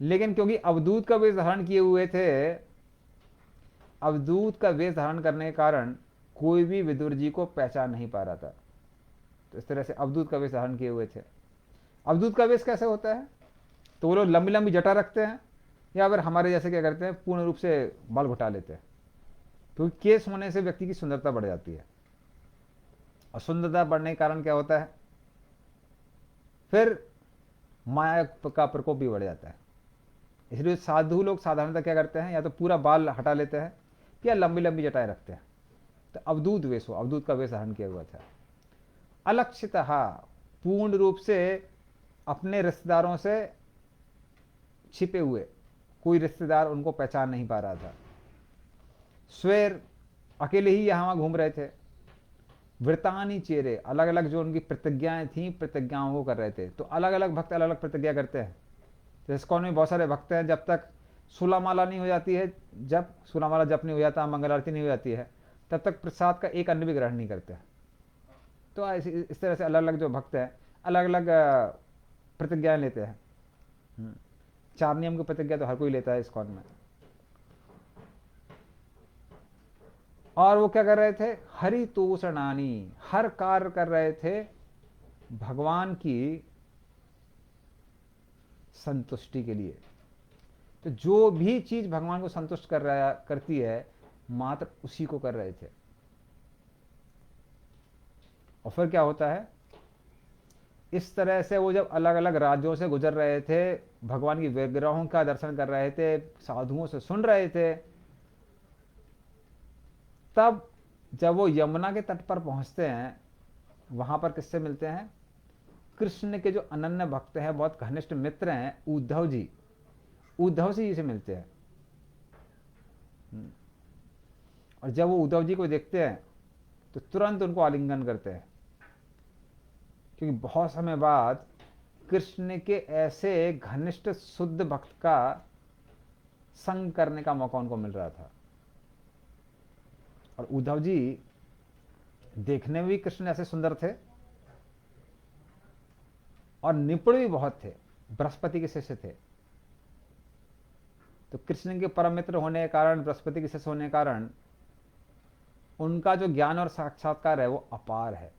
A: लेकिन क्योंकि अवधूत का वेश धारण किए हुए थे, अवधूत का वेश धारण करने के कारण कोई भी विदुर जी को पहचान नहीं पा रहा था। तो इस तरह से अवधूत का वेश धारण किए हुए थे। अवधूत का वेश कैसे होता है? तो वो लोग लंबी लंबी जटा रखते हैं, या फिर हमारे जैसे क्या करते हैं, पूर्ण रूप से बाल घुटा लेते हैं, क्योंकि केस होने से व्यक्ति की सुंदरता बढ़ जाती है, और सुंदरता बढ़ने के कारण क्या होता है, फिर माया का प्रकोप भी बढ़ जाता है। इसलिए साधु लोग साधारणतः क्या करते हैं, या तो पूरा बाल हटा लेते हैं या लंबी लंबी जटाएं रखते हैं। तो अवधूत वेश हो, अवधूत का वेश धारण किया हुआ था। अलक्षितः, पूर्ण रूप से अपने रिश्तेदारों से छिपे हुए, कोई रिश्तेदार उनको पहचान नहीं पा रहा था। स्वेर, अकेले ही यहाँ वहाँ घूम रहे थे। वृतानी चेहरे, अलग अलग जो उनकी प्रतिज्ञाएं थी, प्रतिज्ञाओं को कर रहे थे। तो अलग अलग भक्त अलग अलग प्रतिज्ञा करते हैं। जैसे कौन में बहुत सारे भक्त हैं, जब तक सुलामाला नहीं हो जाती है, जब सुलामाला जप नहीं हो जाता, मंगल आरती नहीं हो जाती है, तब तक प्रसाद का एक अन्न भी ग्रहण नहीं करते। तो इस तरह से अलग अलग जो भक्त हैं अलग अलग प्रतिज्ञाएं लेते हैं। 4 नियम की प्रतिज्ञा तो हर कोई लेता है इस्कॉन में। और वो क्या कर रहे थे, हरितोषणानी, हर कार्य कर रहे थे भगवान की संतुष्टि के लिए। तो जो भी चीज भगवान को संतुष्ट करती है, मात्र उसी को कर रहे थे। और फिर क्या होता है, इस तरह से वो जब अलग अलग राज्यों से गुजर रहे थे, भगवान की विग्रहों का दर्शन कर रहे थे, साधुओं से सुन रहे थे, तब जब वो यमुना के तट पर पहुंचते हैं, वहां पर किससे मिलते हैं, कृष्ण के जो अनन्य भक्त हैं, बहुत घनिष्ठ मित्र हैं, उद्धव जी, उद्धव जी से मिलते हैं। और जब वो उद्धव जी को देखते हैं तो तुरंत उनको आलिंगन करते हैं, क्योंकि बहुत समय बाद कृष्ण के ऐसे घनिष्ठ शुद्ध भक्त का संग करने का मौका उनको मिल रहा था। और उद्धव जी देखने में भी कृष्ण ऐसे सुंदर थे और निपुण भी बहुत थे, बृहस्पति के शिष्य थे। तो कृष्ण के परम मित्र होने के कारण, बृहस्पति के शिष्य होने के कारण, उनका जो ज्ञान और साक्षात्कार है वो अपार है।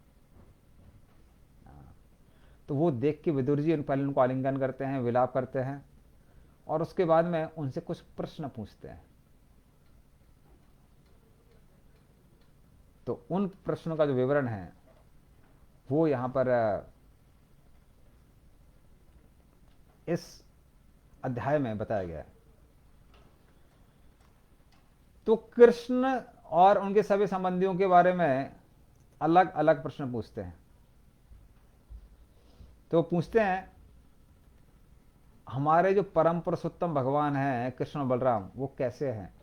A: तो वो देख के विदुर जी पहले उनको आलिंगन करते हैं, विलाप करते हैं, और उसके बाद में उनसे कुछ प्रश्न पूछते हैं। तो उन प्रश्नों का जो विवरण है वो यहां पर इस अध्याय में बताया गया है। तो कृष्ण और उनके सभी संबंधियों के बारे में अलग अलग प्रश्न पूछते हैं। तो पूछते हैं, हमारे जो परम पुरुषोत्तम भगवान हैं कृष्ण और बलराम, वो कैसे हैं?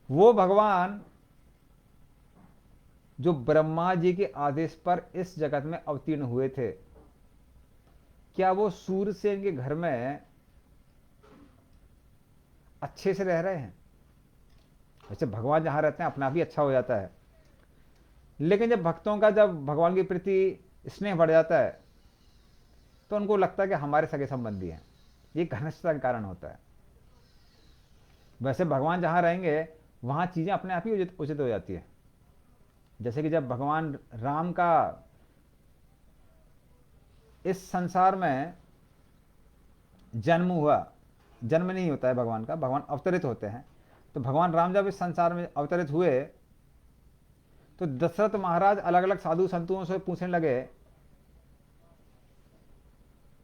A: वो भगवान जो ब्रह्मा जी के आदेश पर इस जगत में अवतीर्ण हुए थे, क्या वो सूर्यसेन के घर में अच्छे से रह रहे हैं? वैसे भगवान जहां रहते हैं अपना भी अच्छा हो जाता है, लेकिन जब भक्तों का, जब भगवान के प्रति स्नेह बढ़ जाता है तो उनको लगता है कि हमारे सगे संबंधी हैं। ये घनिष्ठता के कारण होता है। वैसे भगवान जहां रहेंगे वहां चीजें अपने आप ही उचित हो जाती है। जैसे कि जब भगवान राम का इस संसार में जन्म हुआ, जन्म नहीं होता है भगवान का, भगवान अवतरित होते हैं। तो भगवान राम जब इस संसार में अवतरित हुए तो दशरथ महाराज अलग अलग साधु संतों से पूछने लगे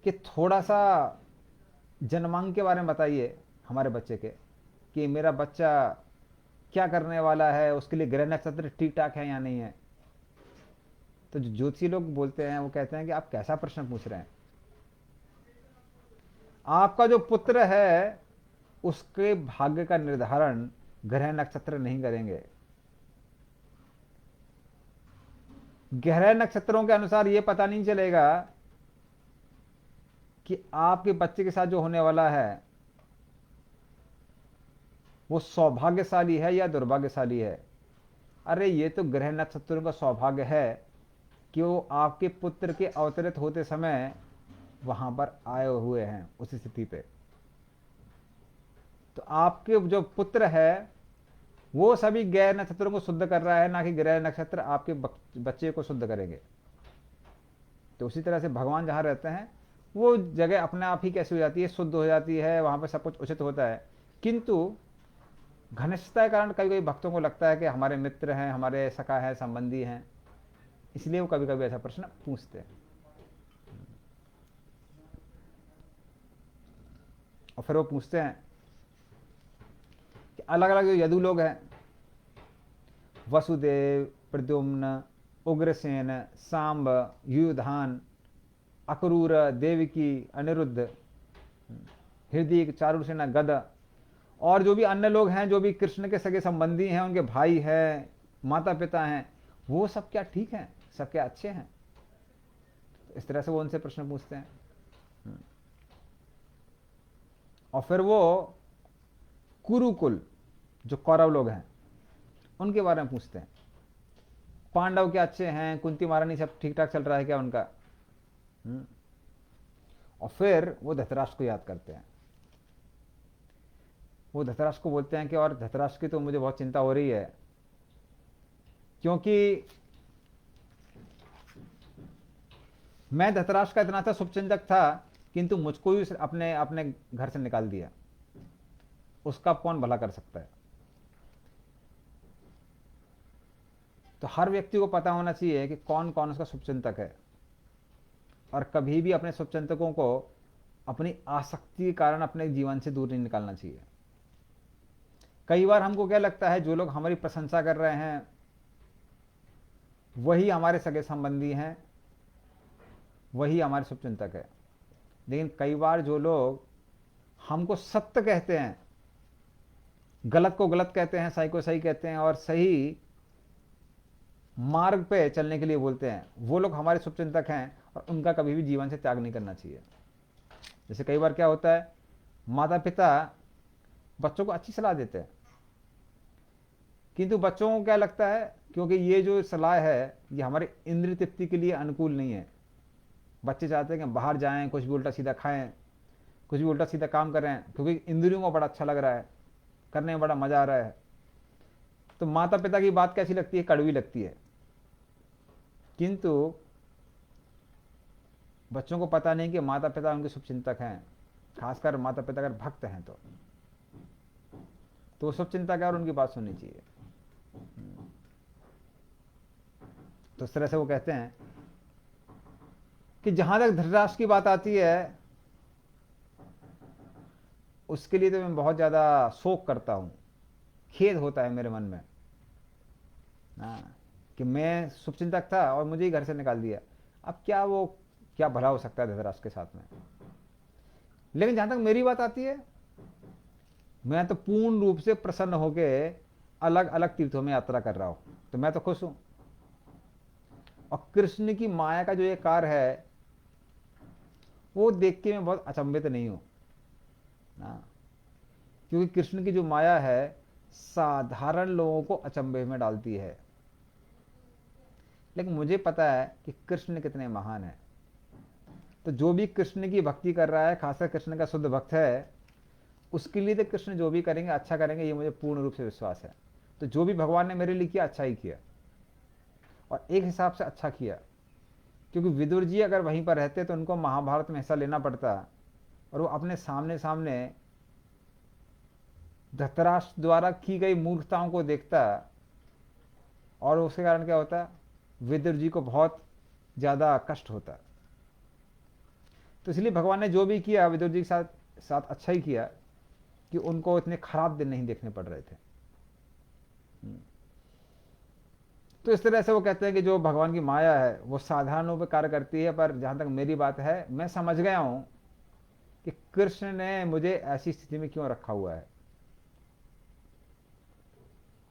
A: कि थोड़ा सा जन्मांग के बारे में बताइए हमारे बच्चे के, कि मेरा बच्चा क्या करने वाला है, उसके लिए ग्रह नक्षत्र ठीक ठाक है या नहीं है। तो जो ज्योतिषी लोग बोलते हैं वो कहते हैं कि आप कैसा प्रश्न पूछ रहे हैं, आपका जो पुत्र है उसके भाग्य का निर्धारण ग्रह नक्षत्र नहीं करेंगे। ग्रह नक्षत्रों के अनुसार यह पता नहीं चलेगा कि आपके बच्चे के साथ जो होने वाला है वो सौभाग्यशाली है या दुर्भाग्यशाली है। अरे ये तो ग्रह नक्षत्रों का सौभाग्य है कि वो आपके पुत्र के अवतरित होते समय वहां पर आए हुए हैं उस स्थिति पे। तो आपके जो पुत्र है वो सभी ग्रह नक्षत्रों को शुद्ध कर रहा है, ना कि ग्रह नक्षत्र आपके बच्चे को शुद्ध करेंगे। तो उसी तरह से भगवान जहां रहते हैं वो जगह अपने आप ही कैसी हो जाती है, शुद्ध हो जाती है, वहां पर सब कुछ उचित होता है। किंतु घनिष्ठता के कारण कभी कभी भक्तों को लगता है कि हमारे मित्र हैं, हमारे सखा हैं, संबंधी हैं, इसलिए वो कभी कभी ऐसा प्रश्न पूछते हैं। और फिर वो पूछते हैं कि अलग अलग जो यदु लोग हैं, वसुदेव, प्रद्युम्न, उग्रसेन, सांब, युधान, अक्रूर, देवकी, अनिरुद्ध, हृदय, चारुसेना, गद, और जो भी अन्य लोग हैं जो भी कृष्ण के सगे संबंधी हैं, उनके भाई हैं, माता पिता हैं, वो सब क्या ठीक हैं, सब क्या अच्छे हैं। तो इस तरह से वो उनसे प्रश्न पूछते हैं। और फिर वो कुरुकुल जो कौरव लोग हैं उनके बारे में पूछते हैं, पांडव क्या अच्छे हैं, कुंती महारानी सब ठीक ठाक चल रहा है क्या उनका। और फिर वो धृतराष्ट्र को याद करते हैं। वो धृतराष्ट्र को बोलते हैं कि और धृतराष्ट्र की तो मुझे बहुत चिंता हो रही है, क्योंकि मैं धृतराष्ट्र का इतना अच्छा शुभचिंतक था किंतु मुझको ही अपने अपने घर से निकाल दिया, उसका कौन भला कर सकता है। तो हर व्यक्ति को पता होना चाहिए कि कौन कौन उसका शुभचिंतक है, और कभी भी अपने शुभचिंतकों को अपनी आसक्ति के कारण अपने जीवन से दूर नहीं निकालना चाहिए। कई बार हमको क्या लगता है, जो लोग हमारी प्रशंसा कर रहे हैं वही हमारे सगे संबंधी हैं, वही हमारे शुभचिंतक है। लेकिन कई बार जो लोग हमको सत्य कहते हैं, गलत को गलत कहते हैं, सही को सही कहते हैं, और सही मार्ग पे चलने के लिए बोलते हैं, वो लोग हमारे शुभचिंतक हैं, और उनका कभी भी जीवन से त्याग नहीं करना चाहिए। जैसे कई बार क्या होता है, माता पिता बच्चों को अच्छी सलाह देते हैं, किंतु बच्चों को क्या लगता है, क्योंकि ये जो सलाह है ये हमारे इंद्रिय तृप्ति के लिए अनुकूल नहीं है। बच्चे चाहते हैं कि बाहर जाएं, कुछ भी उल्टा सीधा खाएं, कुछ भी उल्टा सीधा काम करें, क्योंकि इंद्रियों को बड़ा अच्छा लग रहा है, करने में बड़ा मजा आ रहा है। तो माता पिता की बात कैसी लगती है, कड़वी लगती है। किंतु बच्चों को पता नहीं कि माता पिता उनके शुभचिंतक हैं, खासकर माता पिता अगर भक्त हैं तो शुभचिंतक है और उनकी बात सुननी चाहिए। तो इस तरह से वो कहते हैं कि जहां तक धृतराष्ट्र की बात आती है उसके लिए तो मैं बहुत ज्यादा शोक करता हूं, खेद होता है मेरे मन में, कि मैं शुभचिंतक था और मुझे ही घर से निकाल दिया। अब क्या भला हो सकता है धृतराष्ट्र के साथ में। लेकिन जहां तक मेरी बात आती है, मैं तो पूर्ण रूप से प्रसन्न होके अलग अलग तीर्थों में यात्रा कर रहा हूं, तो मैं तो खुश हूं। और कृष्ण की माया का जो ये कार्य है वो देख के मैं बहुत अचंभित नहीं हूं, क्योंकि कृष्ण की जो माया है साधारण लोगों को अचंभे में डालती है। लेकिन मुझे पता है कि कृष्ण कितने महान है। तो जो भी कृष्ण की भक्ति कर रहा है, खासकर कृष्ण का शुद्ध भक्त है, उसके लिए तो कृष्ण जो भी करेंगे अच्छा करेंगे, ये मुझे पूर्ण रूप से विश्वास है। तो जो भी भगवान ने मेरे लिए किया अच्छा ही किया, और एक हिसाब से अच्छा किया, क्योंकि विदुर जी अगर वहीं पर रहते तो उनको महाभारत में हिस्सा लेना पड़ता, और वो अपने सामने सामने धृतराष्ट्र द्वारा की गई मूर्खताओं को देखता, और उसके कारण क्या होता, विदुर जी को बहुत ज्यादा कष्ट होता। तो इसलिए भगवान ने जो भी किया विदुर जी के साथ अच्छा ही किया, कि उनको इतने खराब दिन नहीं देखने पड़ रहे थे। तो इस तरह से वो कहते हैं कि जो भगवान की माया है वो साधारण रूप में कार्य करती है, पर जहां तक मेरी बात है, मैं समझ गया हूं कि कृष्ण ने मुझे ऐसी स्थिति में क्यों रखा हुआ है।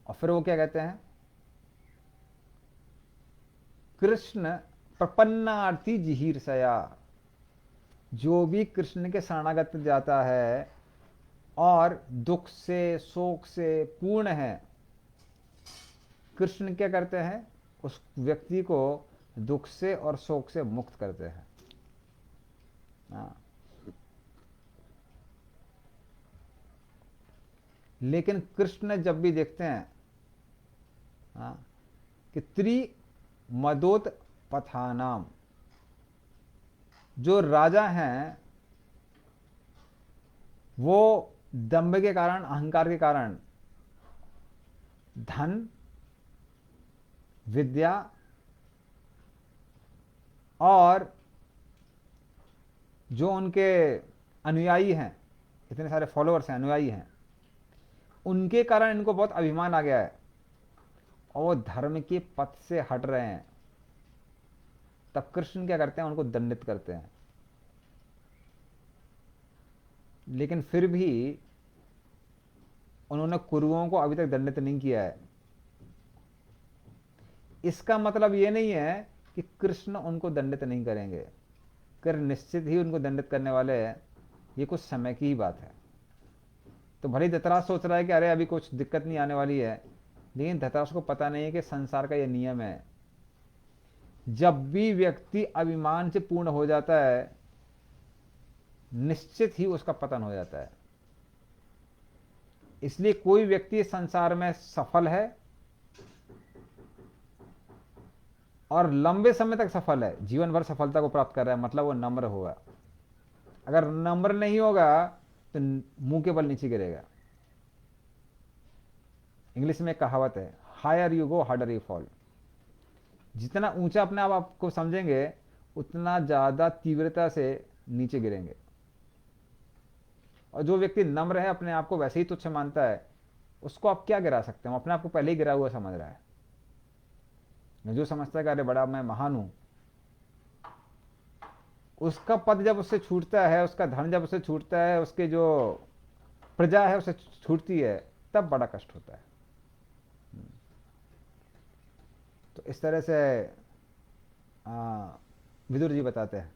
A: और फिर वो क्या कहते हैं, कृष्ण प्रपन्नार्थी जिहीर्षया, जो भी कृष्ण के शरणागत जाता है और दुख से शोक से पूर्ण है, कृष्ण क्या करते हैं, उस व्यक्ति को दुख से और शोक से मुक्त करते हैं। हाँ। लेकिन कृष्ण जब भी देखते हैं, हाँ, कि त्रिमदोत पथानाम, जो राजा हैं वो दंभ के कारण, अहंकार के कारण धन, विद्या और जो उनके अनुयायी हैं, इतने सारे फॉलोअर्स हैं, अनुयायी हैं, उनके कारण इनको बहुत अभिमान आ गया है और वो धर्म के पथ से हट रहे हैं। तब कृष्ण क्या करते हैं, उनको दंडित करते हैं। लेकिन फिर भी उन्होंने कुरुओं को अभी तक दंडित नहीं किया है। इसका मतलब ये नहीं है कि कृष्ण उनको दंडित नहीं करेंगे, कर निश्चित ही उनको दंडित करने वाले हैं। ये कुछ समय की ही बात है। तो भले ही धतराज सोच रहा है कि अरे अभी कुछ दिक्कत नहीं आने वाली है, लेकिन धतराज को पता नहीं है कि संसार का यह नियम है, जब भी व्यक्ति अभिमान से पूर्ण हो जाता है निश्चित ही उसका पतन हो जाता है। इसलिए कोई व्यक्ति संसार में सफल है और लंबे समय तक सफल है, जीवन भर सफलता को प्राप्त कर रहा है, मतलब वो नम्र होगा। अगर नम्र नहीं होगा तो मुंह के बल नीचे गिरेगा। इंग्लिश में एक कहावत है, higher you go harder you fall. जितना ऊंचा अपने आप आपको समझेंगे उतना ज्यादा तीव्रता से नीचे गिरेंगे। और जो व्यक्ति नम्र है, अपने आप को वैसे ही तुच्छ मानता है, उसको आप क्या गिरा सकते हैं, अपने आप को पहले ही गिरा हुआ समझ रहा है। जो समझता है कि अरे बड़ा मैं महान हूं, उसका पद जब उससे छूटता है, उसका धन जब उससे छूटता है, उसके जो प्रजा है उससे छूटती है, तब बड़ा कष्ट होता है। तो इस तरह से विदुर जी बताते हैं।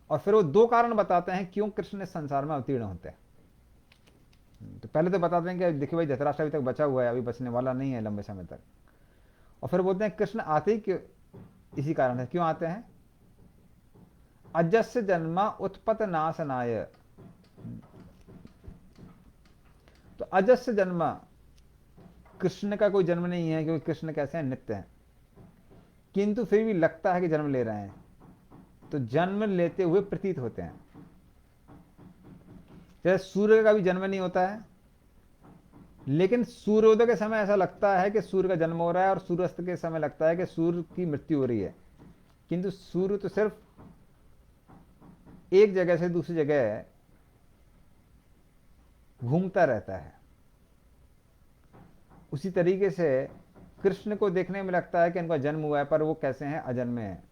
A: और फिर वो दो कारण बताते हैं क्यों कृष्ण इस संसार में अवतीर्ण होते हैं। तो पहले तो बताते हैं कि देखिए भाई, धृतराष्ट्र अभी तक बचा हुआ है, अभी बचने वाला नहीं है लंबे समय तक। और फिर बोलते हैं कृष्ण आते ही क्यों, इसी कारण है। क्यों आते हैं, अजस्य जन्मा उत्पत नाशनाय। तो अजस्य जन्मा, कृष्ण का कोई जन्म नहीं है, क्योंकि कृष्ण कैसे हैं, नित्य हैं, किंतु फिर भी लगता है कि जन्म ले रहे हैं, तो जन्म लेते हुए प्रतीत होते हैं। जैसे सूर्य का भी जन्म नहीं होता है, लेकिन सूर्योदय के समय ऐसा लगता है कि सूर्य का जन्म हो रहा है, और सूर्यास्त के समय लगता है कि सूर्य की मृत्यु हो रही है। किंतु सूर्य तो सिर्फ एक जगह से दूसरी जगह घूमता रहता है। उसी तरीके से कृष्ण को देखने में लगता है कि इनका जन्म हुआ है, पर वो कैसे हैं, अजन्मे हैं।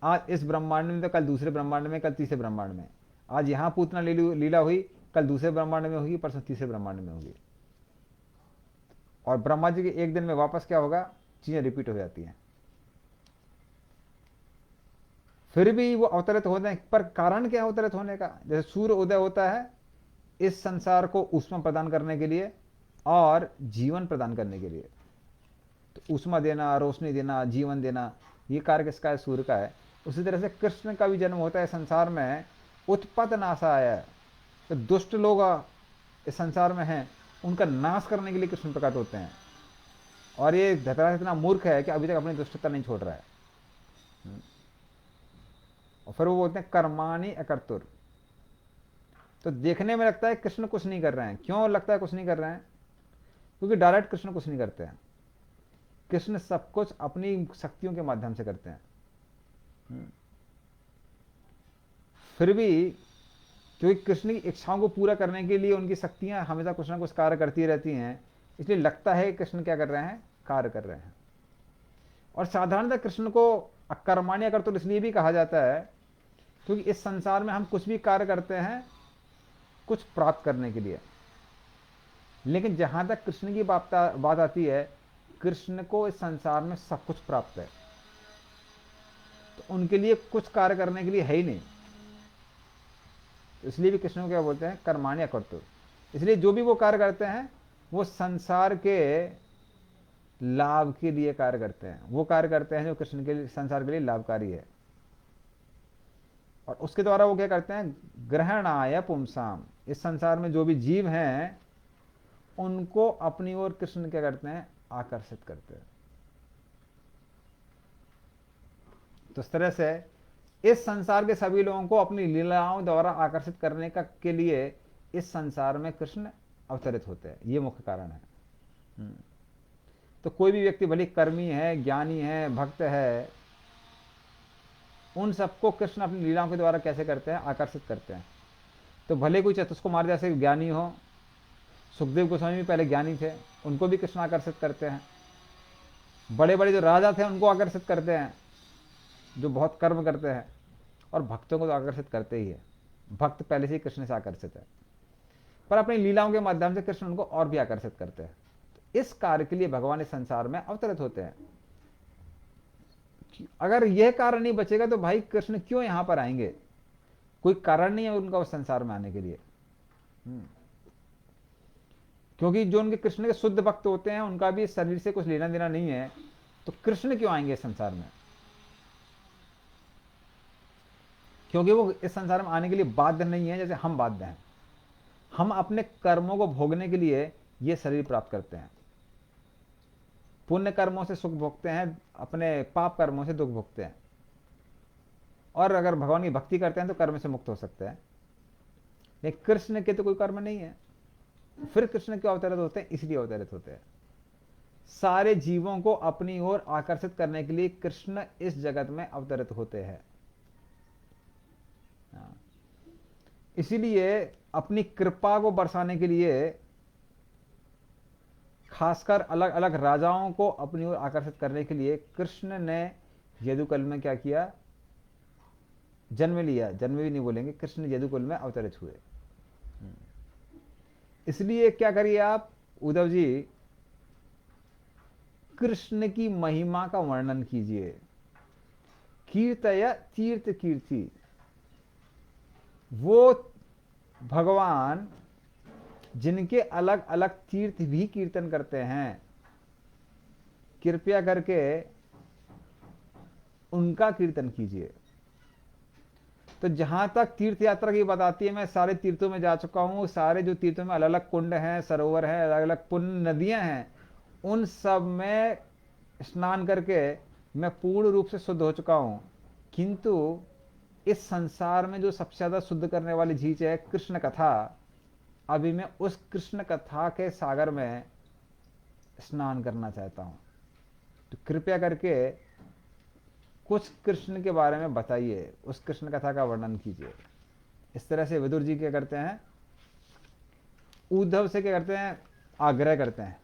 A: आज इस ब्रह्मांड में तो कल दूसरे ब्रह्मांड में, कल तीसरे ब्रह्मांड में। आज यहां पूतना लीला हुई, कल दूसरे ब्रह्मांड में होगी, परसों तीसरे ब्रह्मांड में होगी। और ब्रह्मा जी के एक दिन में वापस क्या होगा, चीजें रिपीट हो जाती हैं। फिर भी वो अवतरित होते हैं, पर कारण क्या है अवतरित होने का। जैसे सूर्य उदय होता है इस संसार को ऊष्मा प्रदान करने के लिए और जीवन प्रदान करने के लिए। तो ऊष्मा देना, रोशनी देना, जीवन देना, ये कार्य किसका है, सूर्य का है। उसी तरह से कृष्ण का भी जन्म होता है संसार में, उत्पत नाशाय है। तो दुष्ट लोग इस संसार में हैं, उनका नाश करने के लिए कृष्ण प्रकट होते हैं। और ये धतराष्ट्र इतना मूर्ख है कि अभी तक अपनी दुष्टता नहीं छोड़ रहा है। और फिर वो बोलते हैं कर्माणि अकर्तुर। तो देखने में लगता है कृष्ण कुछ नहीं कर रहे हैं। क्यों लगता है कुछ नहीं कर रहे हैं, क्योंकि डायरेक्ट कृष्ण कुछ नहीं करते हैं। कृष्ण सब कुछ अपनी शक्तियों के माध्यम से करते हैं। फिर भी क्योंकि कृष्ण की इच्छाओं को पूरा करने के लिए उनकी शक्तियां हमेशा कुछ ना कुछ कार्य करती रहती हैं, इसलिए लगता है कि कृष्ण क्या कर रहे हैं, कार्य कर रहे हैं। और साधारणतः कृष्ण को अकर्माण्य कर तो इसलिए भी कहा जाता है क्योंकि इस संसार में हम कुछ भी कार्य करते हैं कुछ प्राप्त करने के लिए, लेकिन जहां तक कृष्ण की बात आती है, कृष्ण को इस संसार में सब कुछ प्राप्त है, तो उनके लिए कुछ कार्य करने के लिए है ही नहीं। इसलिए भी कृष्ण को क्या बोलते हैं, कर्माण्य कर्तु। इसलिए जो भी वो कार्य करते हैं वो संसार के लाभ के लिए कार्य करते हैं, वो कार्य करते हैं जो कृष्ण के लिए, संसार के लिए लाभकारी है। और उसके द्वारा वो क्या करते हैं, ग्रहणाय पुंसाम, इस संसार में जो भी जीव हैं उनको अपनी ओर कृष्ण क्या करते हैं, आकर्षित करते हैं। तो इस तरह से इस संसार के सभी लोगों को अपनी लीलाओं द्वारा आकर्षित करने का के लिए इस संसार में कृष्ण अवतरित होते हैं, ये मुख्य कारण है। तो कोई भी व्यक्ति भले कर्मी है, ज्ञानी है, भक्त है, उन सबको कृष्ण अपनी लीलाओं के द्वारा कैसे करते हैं, आकर्षित करते हैं। तो भले कोई चतुष्कुमार जैसे ज्ञानी हो, सुखदेव गोस्वामी भी पहले ज्ञानी थे, उनको भी कृष्ण आकर्षित करते हैं। बड़े बड़े जो राजा थे उनको आकर्षित करते हैं, जो बहुत कर्म करते हैं। और भक्तों को तो आकर्षित करते ही है, भक्त पहले से ही कृष्ण से आकर्षित है, पर अपनी लीलाओं के माध्यम से कृष्ण उनको और भी आकर्षित करते हैं। तो इस कार्य के लिए भगवान इस संसार में अवतरित होते हैं। अगर यह कारण नहीं बचेगा तो भाई कृष्ण क्यों यहां पर आएंगे, कोई कारण नहीं है उनका उस संसार में आने के लिए। क्योंकि जो उनके कृष्ण के शुद्ध भक्त होते हैं उनका भी शरीर से कुछ लेना देना नहीं है, तो कृष्ण क्यों आएंगे इस संसार में? क्योंकि वो इस संसार में आने के लिए बाध्य नहीं है जैसे हम बाध्य हैं। हम अपने कर्मों को भोगने के लिए ये शरीर प्राप्त करते हैं, पुण्य कर्मों से सुख भोगते हैं, अपने पाप कर्मों से दुख भोगते हैं। और अगर भगवान की भक्ति करते हैं तो कर्म से मुक्त हो सकते हैं, लेकिन कृष्ण के तो कोई कर्म नहीं है। फिर कृष्ण क्यों अवतरित होते हैं? इसलिए अवतरित होते हैं, सारे जीवों को अपनी ओर आकर्षित करने के लिए कृष्ण इस जगत में अवतरित होते हैं। इसीलिए अपनी कृपा को बरसाने के लिए खासकर अलग अलग राजाओं को अपनी ओर आकर्षित करने के लिए कृष्ण ने यदुकुल में क्या किया, जन्म लिया। जन्म भी नहीं बोलेंगे, कृष्ण यदुकुल में अवतरित हुए। इसलिए क्या करिए आप उद्धव जी, कृष्ण की महिमा का वर्णन कीजिए। कीर्तय तीर्थ कीर्ति, वो भगवान जिनके अलग अलग तीर्थ भी कीर्तन करते हैं, कृपया करके उनका कीर्तन कीजिए। तो जहां तक तीर्थ यात्रा की बात आती है, मैं सारे तीर्थों में जा चुका हूं, सारे जो तीर्थों में अलग अलग कुंड हैं, सरोवर हैं, अलग अलग पुण्य नदियां हैं, उन सब में स्नान करके मैं पूर्ण रूप से शुद्ध हो चुका हूं। किंतु इस संसार में जो सबसे ज्यादा शुद्ध करने वाली चीज है कृष्ण कथा, अभी मैं उस कृष्ण कथा के सागर में स्नान करना चाहता हूं। तो कृपया करके कुछ कृष्ण के बारे में बताइए, उस कृष्ण कथा का वर्णन कीजिए। इस तरह से विदुर जी क्या करते हैं, उद्धव से क्या करते हैं, आग्रह करते हैं।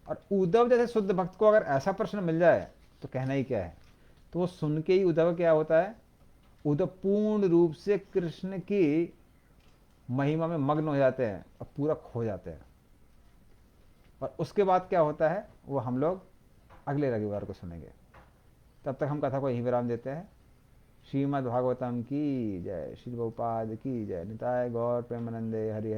A: और उद्धव जैसे शुद्ध भक्त को अगर ऐसा प्रश्न मिल जाए तो कहना ही क्या है। तो वो सुन के ही उद्धव क्या होता है, उद्धव पूर्ण रूप से कृष्ण की महिमा में मग्न हो जाते हैं और पूरा खो जाते हैं। और उसके बाद क्या होता है वो हम लोग अगले रविवार को सुनेंगे। तब तक हम कथा को यहीं विराम देते हैं। श्रीमद् भागवतम की जय, श्री प्रभुपाद की जय, निताय गौर प्रेमानंदे हरि।